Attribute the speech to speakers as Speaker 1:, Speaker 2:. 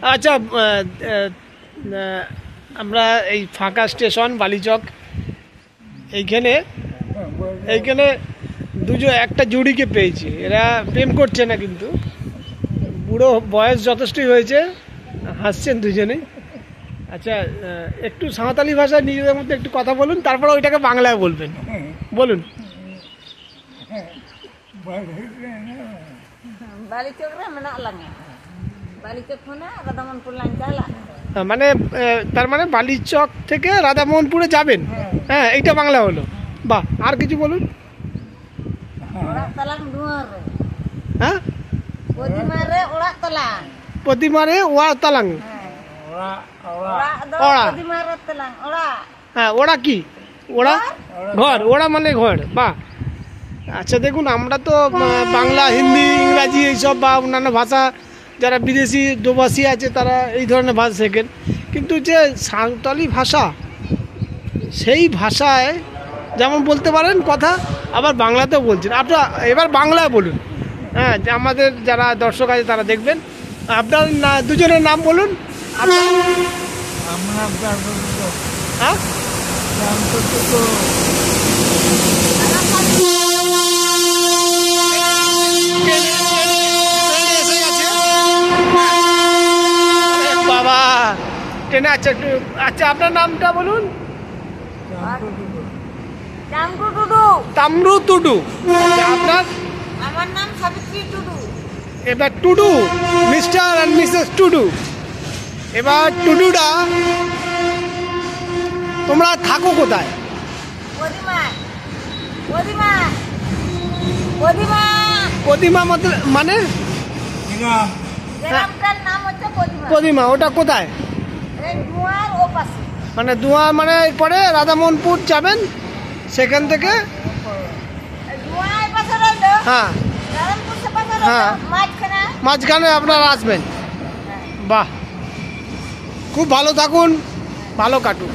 Speaker 1: আচ্ছা, আমরা এই ফাঁকা স্টেশন বালিচক এইখানে একটা জুড়িকে পেয়েছি। এরা প্রেম করছে না, কিন্তু বুড়ো বয়স যথেষ্টই হয়েছে, হাসছেন দুজনেই। আচ্ছা, একটু সাঁওতালি ভাষায় নিজেদের মধ্যে একটু কথা বলুন, তারপর ওইটাকে বাংলায় বলবেন। বলুন। মানে তার মানে বালিচক থেকে রাধামোহনপুরে যাবেন। হ্যাঁ, এইটা বাংলা হলো। বাহ, আর কিছু বলুন। হ্যাঁ, প্রতিমারে ওয়া তালাং। হ্যাঁ, ওরা কি? ওরা ঘর, ওরা মানে ঘর। বাহ। আচ্ছা, দেখুন, আমরা তো বাংলা, হিন্দি, ইংরাজি এইসব বা অন্যান্য ভাষা, যারা বিদেশি দোভাষী আছে তারা এই ধরনের ভাষা শেখেন, কিন্তু যে সাঁওতালি ভাষা, সেই ভাষায় যেমন বলতে পারেন কথা, আবার বাংলাতেও বলছেন। আপনার এবার বাংলায় বলুন। হ্যাঁ, আমাদের যারা দর্শক আছে তারা দেখবেন। আপনার দুজনের নাম বলুন। হ্যাঁ, বাবা ট্রেনে। আচ্ছা, আচ্ছা, আপনার নামটা বলুন। তামরু টুডু। আপনার?
Speaker 2: আমার নাম সাবিত্রী টুডু।
Speaker 1: এবার Tudu, mister and Mrs Tudu. এবার টুডুটা, তোমরা থাকো কোথায়? প্রতিমা মানে প্রতিমা, ওটা কোথায়? মানে দুয়া, মানে পরে রাধামোহনপুর যাবেন, সেখান থেকে। হ্যাঁ হ্যাঁ, মাঝখানে আপনারা আসবেন। বাহ, খুব ভালো থাকুন, ভালো কাটুন।